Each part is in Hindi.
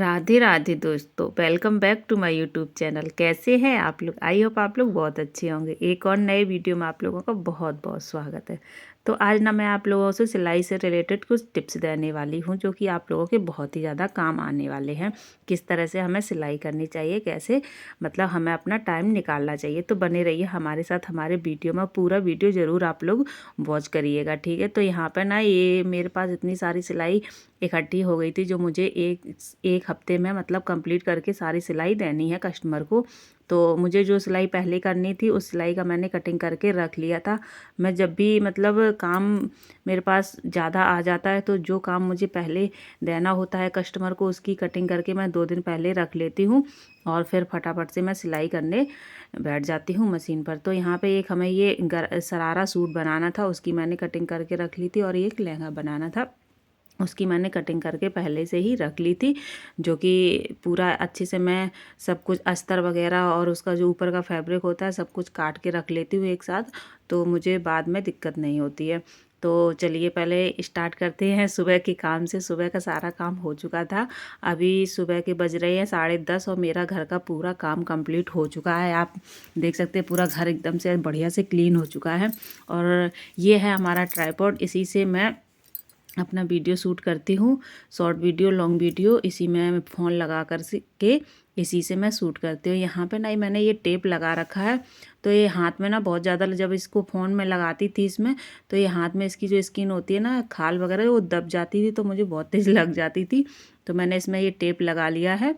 राधे राधे दोस्तों, welcome back to my YouTube channel. कैसे हैं आप लोग? आई होप आप लोग बहुत अच्छे होंगे। एक और नए वीडियो में आप लोगों का बहुत बहुत स्वागत है। तो आज ना मैं आप लोगों से सिलाई से रिलेटेड कुछ टिप्स देने वाली हूं, जो कि आप लोगों के बहुत ही ज़्यादा काम आने वाले हैं। किस तरह से हमें सिलाई करनी चाहिए, कैसे मतलब हमें अपना टाइम निकालना चाहिए। तो बने रहिए हमारे साथ, हमारे वीडियो में पूरा वीडियो ज़रूर आप लोग वॉच करिएगा, ठीक है। तो यहाँ पर ना ये मेरे पास इतनी सारी सिलाई इकट्ठी हो गई थी, जो मुझे एक हफ्ते में मतलब कंप्लीट करके सारी सिलाई देनी है कस्टमर को। तो मुझे जो सिलाई पहले करनी थी उस सिलाई का मैंने कटिंग करके रख लिया था। मैं जब भी मतलब काम मेरे पास ज़्यादा आ जाता है, तो जो काम मुझे पहले देना होता है कस्टमर को, उसकी कटिंग करके मैं 2 दिन पहले रख लेती हूँ और फिर फटाफट से मैं सिलाई करने बैठ जाती हूँ मशीन पर। तो यहाँ पे एक हमें ये शरारा सूट बनाना था, उसकी मैंने कटिंग करके रख ली थी, और एक लहंगा बनाना था, उसकी मैंने कटिंग करके पहले से ही रख ली थी। जो कि पूरा अच्छे से मैं सब कुछ अस्तर वगैरह और उसका जो ऊपर का फैब्रिक होता है सब कुछ काट के रख लेती हूँ एक साथ, तो मुझे बाद में दिक्कत नहीं होती है। तो चलिए पहले स्टार्ट करते हैं सुबह के काम से। सुबह का सारा काम हो चुका था, अभी सुबह के बज रहे हैं 10:30 और मेरा घर का पूरा काम कंप्लीट हो चुका है। आप देख सकते हैं पूरा घर एकदम से बढ़िया से क्लीन हो चुका है। और ये है हमारा ट्राइपॉड, इसी से मैं अपना वीडियो शूट करती हूँ, शॉर्ट वीडियो, लॉन्ग वीडियो, इसी में मैं फ़ोन लगा कर के इसी से मैं शूट करती हूँ। यहाँ पे ना मैंने ये टेप लगा रखा है, तो ये हाथ में ना बहुत ज़्यादा, जब इसको फ़ोन में लगाती थी इसमें, तो ये हाथ में इसकी जो स्किन होती है ना, खाल वगैरह, वो दब जाती थी, तो मुझे बहुत तेज़ लग जाती थी। तो मैंने इसमें ये टेप लगा लिया है,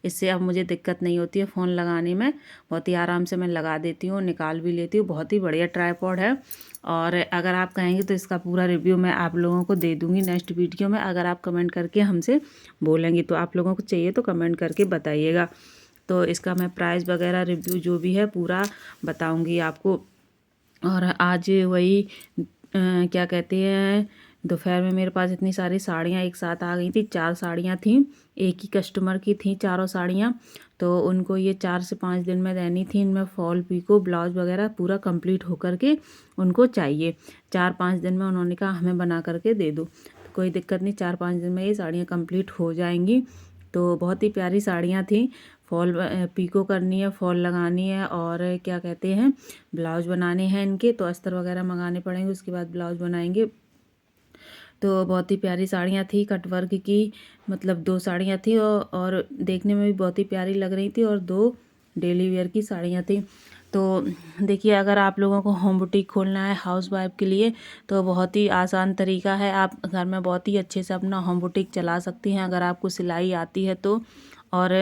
इससे अब मुझे दिक्कत नहीं होती है फ़ोन लगाने में। बहुत ही आराम से मैं लगा देती हूँ, निकाल भी लेती हूँ। बहुत ही बढ़िया ट्राइपॉड है, और अगर आप कहेंगे तो इसका पूरा रिव्यू मैं आप लोगों को दे दूँगी नेक्स्ट वीडियो में। अगर आप कमेंट करके हमसे बोलेंगे तो आप लोगों को चाहिए तो कमेंट करके बताइएगा। तो इसका मैं प्राइस वगैरह रिव्यू जो भी है पूरा बताऊँगी आपको। और आज वही क्या कहते हैं, दोपहर में मेरे पास इतनी सारी साड़ियाँ एक साथ आ गई थी। 4 साड़ियाँ थीं, एक ही कस्टमर की थी चारों साड़ियाँ। तो उनको ये 4 से 5 दिन में देनी थी। इनमें फॉल, पीको, ब्लाउज वगैरह पूरा कंप्लीट होकर के उनको चाहिए। 4-5 दिन में उन्होंने कहा हमें बना करके दे दो। तो कोई दिक्कत नहीं, 4-5 दिन में ये साड़ियाँ कंप्लीट हो जाएंगी। तो बहुत ही प्यारी साड़ियाँ थी। फॉल पीको करनी है, फॉल लगानी है, और क्या कहते हैं, ब्लाउज बनाने हैं इनके। तो अस्तर वगैरह मंगाने पड़ेंगे, उसके बाद ब्लाउज बनाएंगे। तो बहुत ही प्यारी साड़ियाँ थी, कटवर्क की, मतलब 2 साड़ियाँ थी, और देखने में भी बहुत ही प्यारी लग रही थी, और 2 डेली वेयर की साड़ियाँ थी। तो देखिए, अगर आप लोगों को होम बुटीक खोलना है हाउस वाइफ के लिए, तो बहुत ही आसान तरीका है। आप घर में बहुत ही अच्छे से अपना होम बुटीक चला सकती हैं, अगर आपको सिलाई आती है तो। और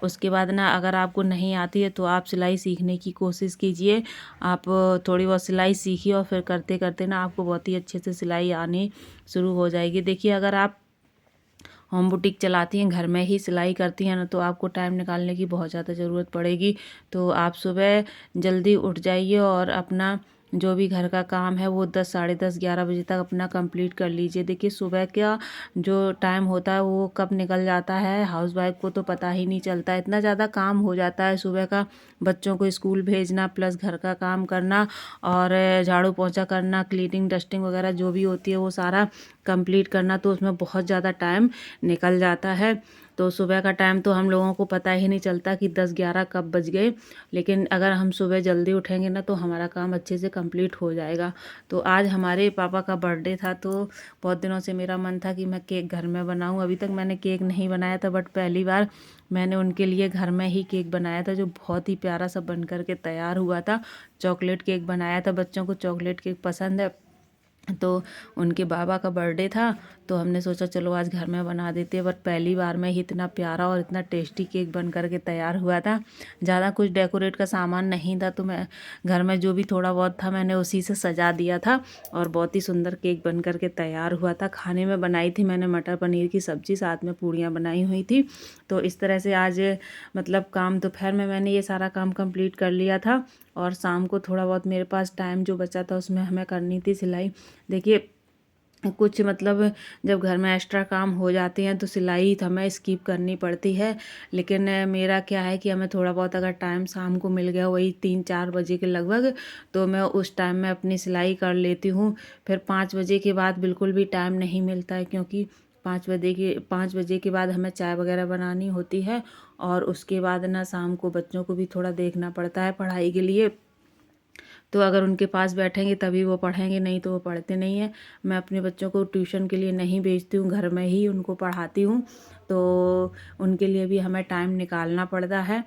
उसके बाद ना, अगर आपको नहीं आती है तो आप सिलाई सीखने की कोशिश कीजिए। आप थोड़ी बहुत सिलाई सीखिए, और फिर करते करते ना आपको बहुत ही अच्छे से सिलाई आनी शुरू हो जाएगी। देखिए, अगर आप होम बुटीक चलाती हैं, घर में ही सिलाई करती हैं ना, तो आपको टाइम निकालने की बहुत ज़्यादा ज़रूरत पड़ेगी। तो आप सुबह जल्दी उठ जाइए और अपना जो भी घर का काम है वो 10, साढ़े 10, 11 बजे तक अपना कंप्लीट कर लीजिए। देखिए, सुबह का जो टाइम होता है वो कब निकल जाता है हाउसवाइफ को तो पता ही नहीं चलता। इतना ज़्यादा काम हो जाता है सुबह का, बच्चों को स्कूल भेजना, प्लस घर का काम करना, और झाड़ू पोंछा करना, क्लीनिंग, डस्टिंग वगैरह जो भी होती है वो सारा कंप्लीट करना, तो उसमें बहुत ज़्यादा टाइम निकल जाता है। तो सुबह का टाइम तो हम लोगों को पता ही नहीं चलता कि 10-11 कब बज गए। लेकिन अगर हम सुबह जल्दी उठेंगे ना, तो हमारा काम अच्छे से कंप्लीट हो जाएगा। तो आज हमारे पापा का बर्थडे था, तो बहुत दिनों से मेरा मन था कि मैं केक घर में बनाऊं। अभी तक मैंने केक नहीं बनाया था, बट पहली बार मैंने उनके लिए घर में ही केक बनाया था, जो बहुत ही प्यारा सा बन कर के तैयार हुआ था। चॉकलेट केक बनाया था, बच्चों को चॉकलेट केक पसंद है। तो उनके बाबा का बर्थडे था, तो हमने सोचा चलो आज घर में बना देते हैं। बट पहली बार में ही इतना प्यारा और इतना टेस्टी केक बन करके तैयार हुआ था। ज़्यादा कुछ डेकोरेट का सामान नहीं था, तो मैं घर में जो भी थोड़ा बहुत था मैंने उसी से सजा दिया था, और बहुत ही सुंदर केक बन करके तैयार हुआ था। खाने में बनाई थी मैंने मटर पनीर की सब्ज़ी, साथ में पूड़ियाँ बनाई हुई थी। तो इस तरह से आज मतलब काम दोपहर में मैंने ये सारा काम कंप्लीट कर लिया था, और शाम को थोड़ा बहुत मेरे पास टाइम जो बचा था उसमें हमें करनी थी सिलाई। देखिए, कुछ मतलब जब घर में एक्स्ट्रा काम हो जाते हैं तो सिलाई तो हमें स्किप करनी पड़ती है। लेकिन मेरा क्या है कि हमें थोड़ा बहुत अगर टाइम शाम को मिल गया, वही 3-4 बजे के लगभग, तो मैं उस टाइम में अपनी सिलाई कर लेती हूँ। फिर 5 बजे के बाद बिल्कुल भी टाइम नहीं मिलता है, क्योंकि 5 बजे के बाद हमें चाय वगैरह बनानी होती है। और उसके बाद ना शाम को बच्चों को भी थोड़ा देखना पड़ता है पढ़ाई के लिए। तो अगर उनके पास बैठेंगे तभी वो पढ़ेंगे, नहीं तो वो पढ़ते नहीं हैं। मैं अपने बच्चों को ट्यूशन के लिए नहीं भेजती हूँ, घर में ही उनको पढ़ाती हूँ। तो उनके लिए भी हमें टाइम निकालना पड़ता है।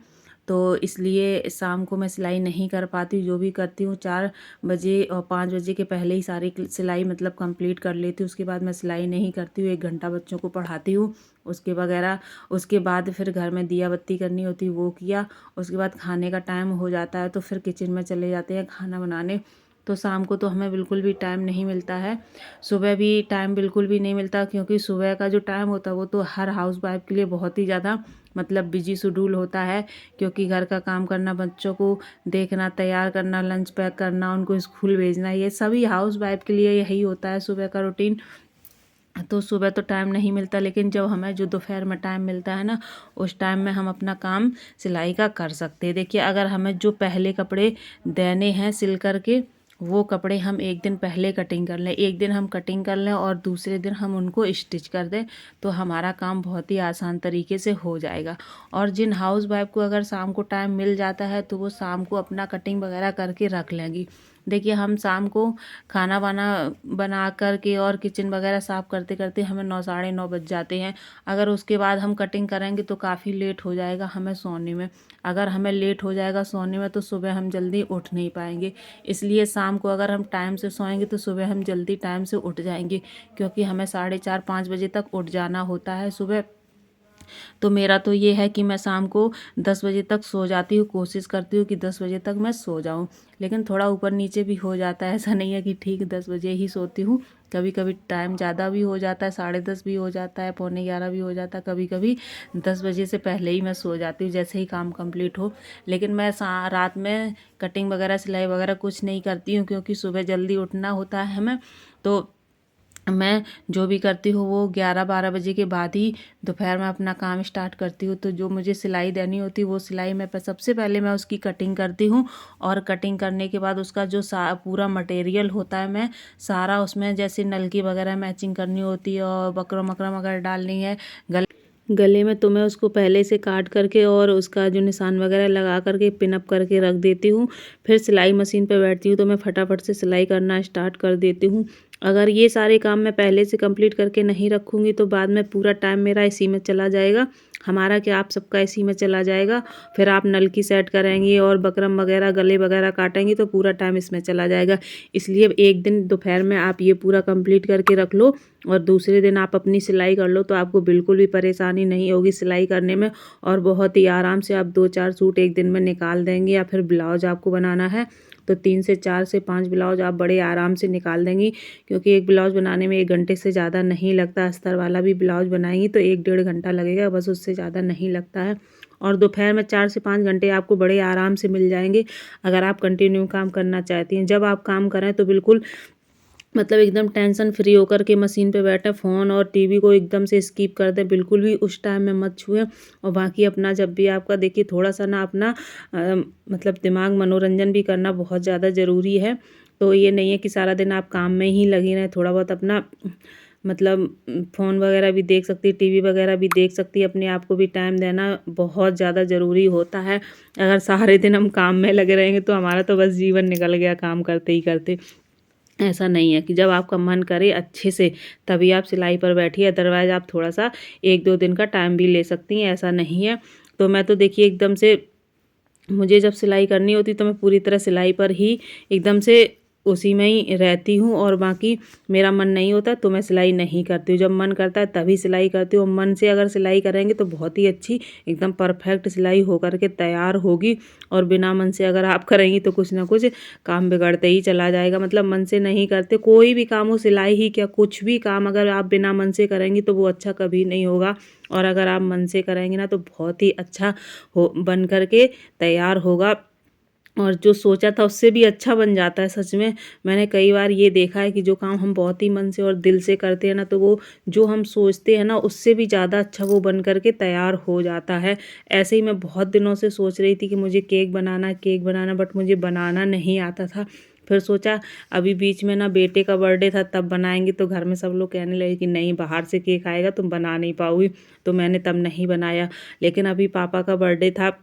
तो इसलिए शाम को मैं सिलाई नहीं कर पाती हूँ। जो भी करती हूँ 4 बजे और 5 बजे के पहले ही सारी सिलाई मतलब कंप्लीट कर लेती हूँ। उसके बाद मैं सिलाई नहीं करती हूँ। 1 घंटा बच्चों को पढ़ाती हूँ। उसके बाद फिर घर में दिया बत्ती करनी होती, वो किया। उसके बाद खाने का टाइम हो जाता है तो फिर किचन में चले जाते हैं खाना बनाने। तो शाम को तो हमें बिल्कुल भी टाइम नहीं मिलता है। सुबह भी टाइम बिल्कुल भी नहीं मिलता, क्योंकि सुबह का जो टाइम होता है वो तो हर हाउस वाइफ के लिए बहुत ही ज़्यादा मतलब बिजी शेड्यूल होता है। क्योंकि घर का काम करना, बच्चों को देखना, तैयार करना, लंच पैक करना, उनको स्कूल भेजना, ये सभी हाउस वाइफ के लिए यही होता है सुबह का रूटीन। तो सुबह तो टाइम नहीं मिलता, लेकिन जब हमें जो दोपहर में टाइम मिलता है ना, उस टाइम में हम अपना काम सिलाई का कर सकते हैं। देखिए, अगर हमें जो पहले कपड़े देने हैं सिल करके, वो कपड़े हम एक दिन पहले कटिंग कर लें, एक दिन हम कटिंग कर लें और दूसरे दिन हम उनको स्टिच कर दें, तो हमारा काम बहुत ही आसान तरीके से हो जाएगा। और जिन हाउस वाइफ को अगर शाम को टाइम मिल जाता है तो वो शाम को अपना कटिंग वगैरह करके रख लेंगी। देखिए, हम शाम को खाना वाना बना कर के और किचन वगैरह साफ़ करते करते हमें 9 साढ़े 9 बज जाते हैं। अगर उसके बाद हम कटिंग करेंगे तो काफ़ी लेट हो जाएगा हमें सोने में। अगर हमें लेट हो जाएगा सोने में तो सुबह हम जल्दी उठ नहीं पाएंगे। इसलिए शाम को अगर हम टाइम से सोएंगे तो सुबह हम जल्दी टाइम से उठ जाएंगे, क्योंकि हमें 4:30 5 बजे तक उठ जाना होता है सुबह। तो मेरा तो ये है कि मैं शाम को 10 बजे तक सो जाती हूँ, कोशिश करती हूँ कि 10 बजे तक मैं सो जाऊँ। लेकिन थोड़ा ऊपर नीचे भी हो जाता है, ऐसा नहीं है कि ठीक 10 बजे ही सोती हूँ। कभी कभी टाइम ज़्यादा भी हो जाता है, 10:30 भी हो जाता है, पौने 11 भी हो जाता है, कभी कभी 10 बजे से पहले ही मैं सो जाती हूँ, जैसे ही काम कंप्लीट हो। लेकिन मैं रात में कटिंग वगैरह सिलाई वगैरह कुछ नहीं करती हूँ, क्योंकि सुबह जल्दी उठना होता है हमें। तो मैं जो भी करती हूँ वो 11-12 बजे के बाद ही दोपहर में अपना काम स्टार्ट करती हूँ। तो जो मुझे सिलाई देनी होती है वो सिलाई मैं सबसे पहले मैं उसकी कटिंग करती हूँ। और कटिंग करने के बाद उसका जो पूरा मटेरियल होता है, मैं सारा उसमें जैसे नलकी वगैरह मैचिंग करनी होती है और बकरम वकरम अगर डालनी है गले में, तो मैं उसको पहले से काट करके और उसका जो निशान वगैरह लगा करके पिनअप करके रख देती हूँ। फिर सिलाई मशीन पे बैठती हूँ तो मैं फटाफट से सिलाई करना स्टार्ट कर देती हूँ। अगर ये सारे काम मैं पहले से कंप्लीट करके नहीं रखूँगी तो बाद में पूरा टाइम मेरा इसी में चला जाएगा। हमारा क्या, आप सबका इसी में चला जाएगा। फिर आप नलकी सेट करेंगी और बकरम वगैरह गले वगैरह काटेंगी तो पूरा टाइम इसमें चला जाएगा। इसलिए एक दिन दोपहर में आप ये पूरा कंप्लीट करके रख लो और दूसरे दिन आप अपनी सिलाई कर लो, तो आपको बिल्कुल भी परेशानी नहीं होगी सिलाई करने में। और बहुत ही आराम से आप 2-4 सूट एक दिन में निकाल देंगे। या फिर ब्लाउज आपको बनाना है तो 3 से 4 से 5 ब्लाउज आप बड़े आराम से निकाल देंगी, क्योंकि एक ब्लाउज बनाने में 1 घंटे से ज़्यादा नहीं लगता। अस्तर वाला भी ब्लाउज बनाएंगी तो 1-1.5 घंटा लगेगा, बस उससे ज़्यादा नहीं लगता है। और दोपहर में 4 से 5 घंटे आपको बड़े आराम से मिल जाएंगे, अगर आप कंटिन्यू काम करना चाहती हैं। जब आप काम करें तो बिल्कुल मतलब एकदम टेंशन फ्री होकर के मशीन पे बैठे, फ़ोन और टीवी को एकदम से स्किप कर दें, बिल्कुल भी उस टाइम में मत छुएं। और बाकी अपना जब भी आपका देखिए थोड़ा सा ना अपना मतलब दिमाग मनोरंजन भी करना बहुत ज़्यादा ज़रूरी है। तो ये नहीं है कि सारा दिन आप काम में ही लगे रहें, थोड़ा बहुत अपना मतलब फ़ोन वगैरह भी देख सकती है, टीवी वगैरह भी देख सकती है। अपने आप को भी टाइम देना बहुत ज़्यादा ज़रूरी होता है। अगर सारे दिन हम काम में लगे रहेंगे तो हमारा तो बस जीवन निकल गया काम करते ही करते। ऐसा नहीं है कि जब आपका मन करे अच्छे से तभी आप सिलाई पर बैठिए, अदरवाइज़ आप थोड़ा सा 1-2 दिन का टाइम भी ले सकती हैं, ऐसा नहीं है। तो मैं तो देखिए एकदम से मुझे जब सिलाई करनी होती तो मैं पूरी तरह सिलाई पर ही एकदम से उसी में ही रहती हूँ। और बाकी मेरा मन नहीं होता तो मैं सिलाई नहीं करती हूँ। जब मन करता है तभी सिलाई करती हूँ। मन से अगर सिलाई करेंगे तो बहुत ही अच्छी एकदम परफेक्ट सिलाई होकर के तैयार होगी। और बिना मन से अगर आप करेंगी तो कुछ ना कुछ काम बिगड़ते ही चला जाएगा। मतलब मन से नहीं करते कोई भी काम हो, सिलाई ही क्या कुछ भी काम अगर आप बिना मन से करेंगी तो वो अच्छा कभी नहीं होगा। और अगर आप मन से करेंगे ना तो बहुत ही अच्छा हो बन करके तैयार होगा। और जो सोचा था उससे भी अच्छा बन जाता है सच में। मैंने कई बार ये देखा है कि जो काम हम बहुत ही मन से और दिल से करते हैं ना, तो वो जो हम सोचते हैं ना उससे भी ज़्यादा अच्छा वो बन करके तैयार हो जाता है। ऐसे ही मैं बहुत दिनों से सोच रही थी कि मुझे केक बनाना, बट मुझे बनाना नहीं आता था। फिर सोचा अभी बीच में ना बेटे का बर्थडे था तब बनाएंगे, तो घर में सब लोग कहने लगे कि नहीं बाहर से केक आएगा तुम बना नहीं पाओगी, तो मैंने तब नहीं बनाया। लेकिन अभी पापा का बर्थडे था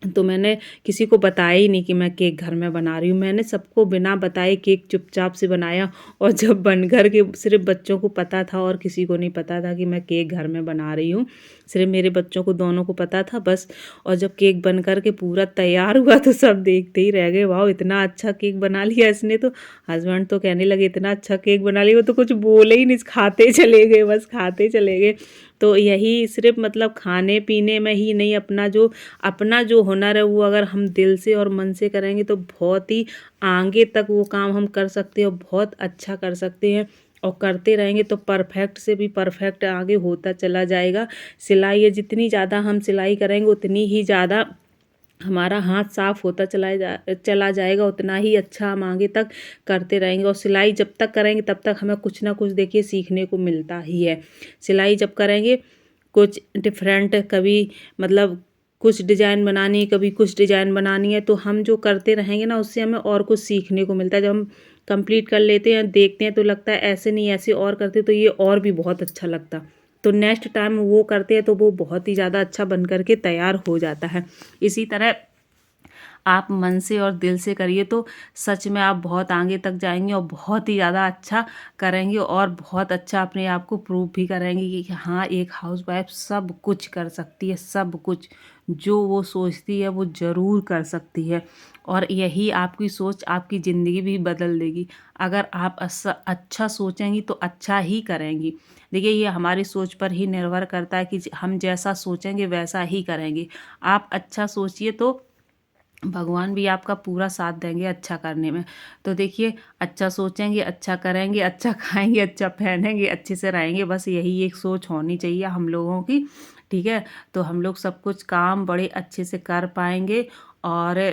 तो मैंने किसी को बताया ही नहीं कि मैं केक घर में बना रही हूँ। मैंने सबको बिना बताए केक चुपचाप से बनाया, और जब बनकर के सिर्फ बच्चों को पता था और किसी को नहीं पता था कि मैं केक घर में बना रही हूँ। सिर्फ मेरे बच्चों को दोनों को पता था बस। और जब केक बन कर के पूरा तैयार हुआ तो सब देखते ही रह गए, वाह इतना अच्छा केक बना लिया इसने। तो हस्बैंड तो कहने लगे इतना अच्छा केक बना लिया, वो तो कुछ बोले ही नहीं, खाते चले गए, बस खाते चले गए। तो यही सिर्फ मतलब खाने पीने में ही नहीं, अपना जो हुनर है वो अगर हम दिल से और मन से करेंगे तो बहुत ही आगे तक वो काम हम कर सकते हैं और बहुत अच्छा कर सकते हैं। और करते रहेंगे तो परफेक्ट से भी परफेक्ट आगे होता चला जाएगा। सिलाई है, जितनी ज़्यादा हम सिलाई करेंगे उतनी ही ज़्यादा हमारा हाथ साफ होता चला जाएगा, उतना ही अच्छा हम आगे तक करते रहेंगे। और सिलाई जब तक करेंगे तब तक हमें कुछ ना कुछ देखिए सीखने को मिलता ही है। सिलाई जब करेंगे कुछ डिफरेंट, कभी मतलब कुछ डिज़ाइन बनानी है, कभी कुछ डिज़ाइन बनानी है, तो हम जो करते रहेंगे ना उससे हमें और कुछ सीखने को मिलता है। जब हम कंप्लीट कर लेते हैं, देखते हैं तो लगता है ऐसे नहीं ऐसे और करते तो ये और भी बहुत अच्छा लगता, तो नेक्स्ट टाइम वो करते हैं तो वो बहुत ही ज़्यादा अच्छा बन कर के तैयार हो जाता है। इसी तरह आप मन से और दिल से करिए तो सच में आप बहुत आगे तक जाएंगे और बहुत ही ज़्यादा अच्छा करेंगे, और बहुत अच्छा अपने आप को प्रूव भी करेंगे कि हाँ एक हाउसवाइफ सब कुछ कर सकती है, सब कुछ जो वो सोचती है वो ज़रूर कर सकती है। और यही आपकी सोच आपकी ज़िंदगी भी बदल देगी। अगर आप अच्छा सोचेंगी तो अच्छा ही करेंगी। देखिए ये हमारी सोच पर ही निर्भर करता है कि हम जैसा सोचेंगे वैसा ही करेंगे। आप अच्छा सोचिए तो भगवान भी आपका पूरा साथ देंगे अच्छा करने में। तो देखिए अच्छा सोचेंगे, अच्छा करेंगे, अच्छा खाएंगे, अच्छा पहनेंगे, अच्छे से रहेंगे, बस यही एक सोच होनी चाहिए हम लोगों की। ठीक है, तो हम लोग सब कुछ काम बड़े अच्छे से कर पाएंगे। और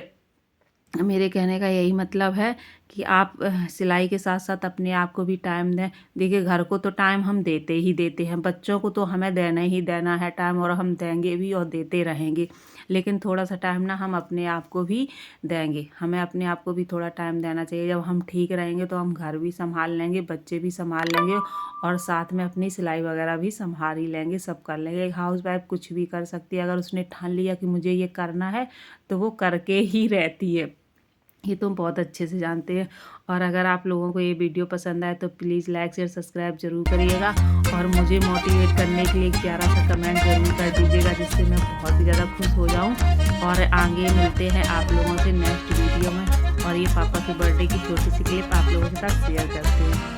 मेरे कहने का यही मतलब है कि आप सिलाई के साथ साथ अपने आप को भी टाइम दें। देखिए घर को तो टाइम हम देते ही देते हैं, बच्चों को तो हमें देना ही देना है टाइम, और हम देंगे भी और देते रहेंगे। लेकिन थोड़ा सा टाइम ना हम अपने आप को भी देंगे, हमें अपने आप को भी थोड़ा टाइम देना चाहिए। जब हम ठीक रहेंगे तो हम घर भी संभाल लेंगे, बच्चे भी संभाल लेंगे, और साथ में अपनी सिलाई वगैरह भी संभाल ही लेंगे, सब कर लेंगे। एक हाउसवाइफ कुछ भी कर सकती है, अगर उसने ठान लिया कि मुझे ये करना है तो वो करके ही रहती है, ये तुम बहुत अच्छे से जानते हैं। और अगर आप लोगों को ये वीडियो पसंद आए तो प्लीज़ लाइक शेयर सब्सक्राइब ज़रूर करिएगा, और मुझे मोटिवेट करने के लिए एक प्यारा सा कमेंट ज़रूर कर दीजिएगा, जिससे मैं बहुत ही ज़्यादा खुश हो जाऊं। और आगे मिलते हैं आप लोगों से नेक्स्ट वीडियो में, और ये पापा के बर्थडे की छोटी सी क्लिप आप लोगों के साथ शेयर करते हैं।